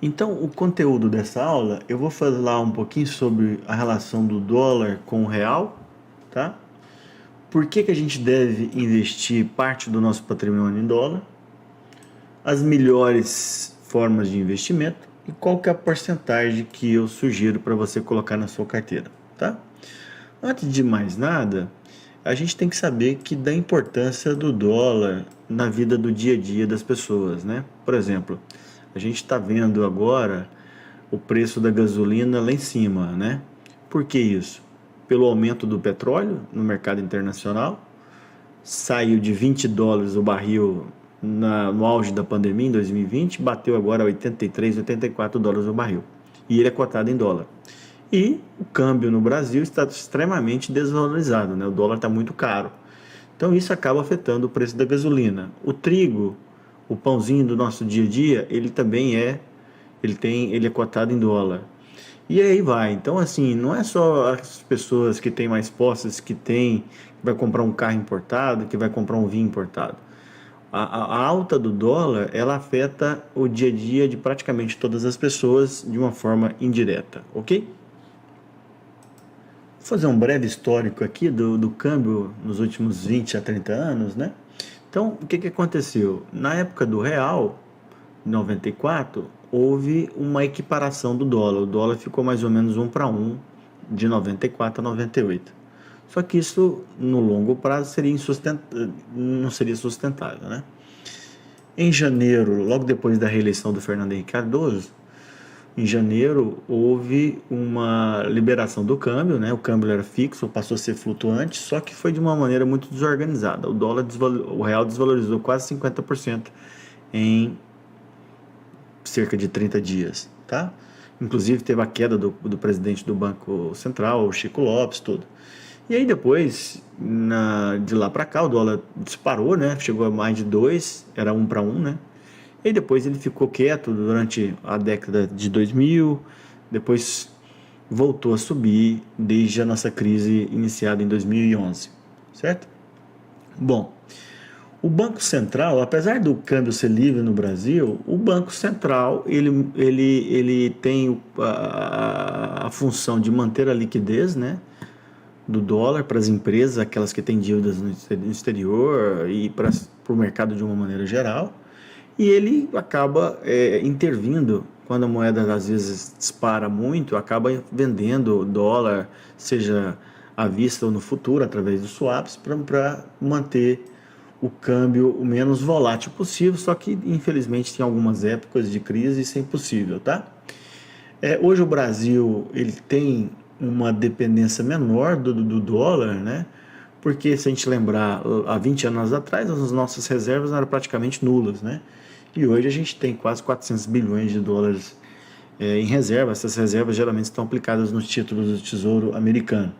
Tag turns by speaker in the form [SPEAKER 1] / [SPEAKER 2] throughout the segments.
[SPEAKER 1] Então, o conteúdo dessa aula, eu vou falar um pouquinho sobre a relação do dólar com o real, tá? Por que a gente deve investir parte do nosso patrimônio em dólar, as melhores formas de investimento e qual que é a porcentagem que eu sugiro para você colocar na sua carteira, tá? Antes de mais nada, a gente tem que saber que da importância do dólar na vida do dia a dia das pessoas, né? Por exemplo, a gente está vendo agora o preço da gasolina lá em cima, né? Por que isso? Pelo aumento do petróleo no mercado internacional, saiu de 20 dólares o barril no auge da pandemia em 2020, bateu agora 83, 84 dólares o barril. E ele é cotado em dólar. E o câmbio no Brasil está extremamente desvalorizado, né? O dólar está muito caro. Então isso acaba afetando o preço da gasolina. O trigo, o pãozinho do nosso dia a dia, ele também ele é cotado em dólar. E aí vai. Então assim, não é só as pessoas que têm mais posses que vai comprar um carro importado, que vai comprar um vinho importado. A alta do dólar, ela afeta o dia a dia de praticamente todas as pessoas de uma forma indireta, ok? Vou fazer um breve histórico aqui do câmbio nos últimos 20 a 30 anos, né? Então, o que aconteceu? Na época do real, em 94, houve uma equiparação do dólar. O dólar ficou mais ou menos 1 para 1, de 94 a 98. Só que isso, no longo prazo, não seria sustentável, né? Em janeiro, logo depois da reeleição do Fernando Henrique Cardoso, em janeiro houve uma liberação do câmbio, né? O câmbio era fixo, passou a ser flutuante, só que foi de uma maneira muito desorganizada. O real desvalorizou quase 50% em cerca de 30 dias, tá? Inclusive teve a queda do presidente do Banco Central, o Chico Lopes, tudo. E aí depois, de lá para cá, o dólar disparou, né? Chegou a mais de 2, era 1 para 1, né? E depois ele ficou quieto durante a década de 2000, depois voltou a subir desde a nossa crise iniciada em 2011, certo? Bom, o Banco Central, apesar do câmbio ser livre no Brasil, o Banco Central ele tem a função de manter a liquidez, né, do dólar para as empresas, aquelas que têm dívidas no exterior e para o mercado de uma maneira geral. E ele acaba intervindo quando a moeda às vezes dispara muito, acaba vendendo dólar, seja à vista ou no futuro, através dos swaps, para manter o câmbio o menos volátil possível, só que infelizmente tem algumas épocas de crise isso é impossível, tá? Hoje o Brasil ele tem uma dependência menor do dólar, né? Porque se a gente lembrar, há 20 anos atrás, as nossas reservas eram praticamente nulas, né? E hoje a gente tem quase 400 bilhões de dólares em reserva. Essas reservas geralmente estão aplicadas nos títulos do Tesouro americano.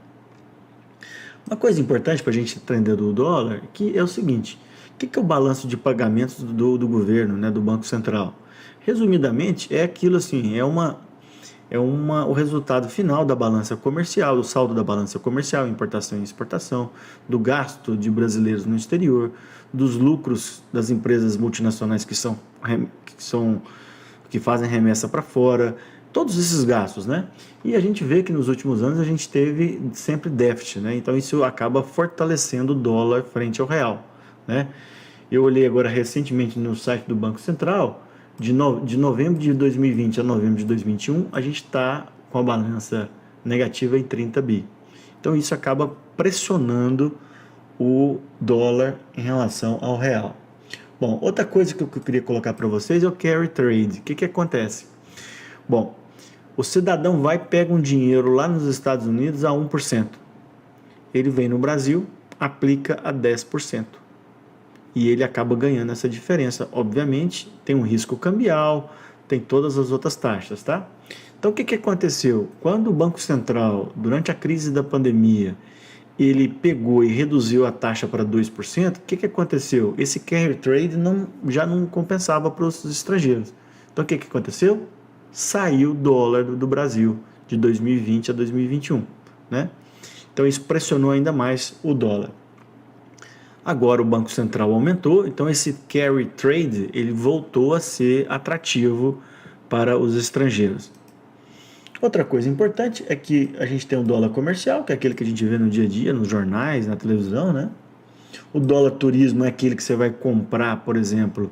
[SPEAKER 1] Uma coisa importante para a gente entender do dólar que é o seguinte: o que é o balanço de pagamentos do governo, né, do Banco Central? Resumidamente, é aquilo assim, o resultado final da balança comercial, do saldo da balança comercial, importação e exportação, do gasto de brasileiros no exterior, dos lucros das empresas multinacionais que fazem remessa para fora, todos esses gastos, né? E a gente vê que nos últimos anos a gente teve sempre déficit, né? Então isso acaba fortalecendo o dólar frente ao real, né? Eu olhei agora recentemente no site do Banco Central, de novembro de 2020 a novembro de 2021, a gente está com a balança negativa em 30 bi. Então isso acaba pressionando o dólar em relação ao real. Bom, outra coisa que eu queria colocar para vocês é o carry trade. O que acontece? Bom, o cidadão vai e pega um dinheiro lá nos Estados Unidos a 1%. Ele vem no Brasil, aplica a 10%. E ele acaba ganhando essa diferença. Obviamente, tem um risco cambial, tem todas as outras taxas, tá? Então, o que aconteceu? Quando o Banco Central, durante a crise da pandemia, ele pegou e reduziu a taxa para 2%, o que aconteceu? Esse carry trade já não compensava para os estrangeiros. Então, o que aconteceu? Saiu o dólar do Brasil de 2020 a 2021, né? Então, isso pressionou ainda mais o dólar. Agora o Banco Central aumentou, então esse carry trade ele voltou a ser atrativo para os estrangeiros. Outra coisa importante é que a gente tem o dólar comercial, que é aquele que a gente vê no dia a dia, nos jornais, na televisão, né? O dólar turismo é aquele que você vai comprar, por exemplo,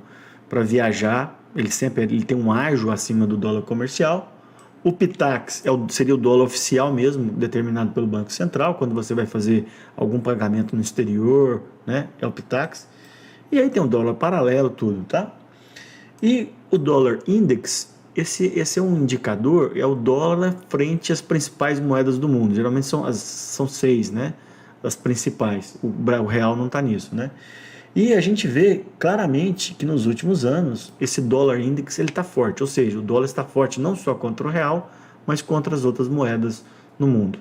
[SPEAKER 1] para viajar. Ele tem um ágio acima do dólar comercial. O Pitax seria o dólar oficial mesmo, determinado pelo Banco Central, quando você vai fazer algum pagamento no exterior, né? É o Pitax. E aí tem o dólar paralelo, tudo, tá? E o dólar index, esse é um indicador, é o dólar frente às principais moedas do mundo. Geralmente são seis, né? As principais. O real não está nisso, né? E a gente vê claramente que nos últimos anos esse dólar index ele está forte, ou seja, o dólar está forte não só contra o real, mas contra as outras moedas no mundo.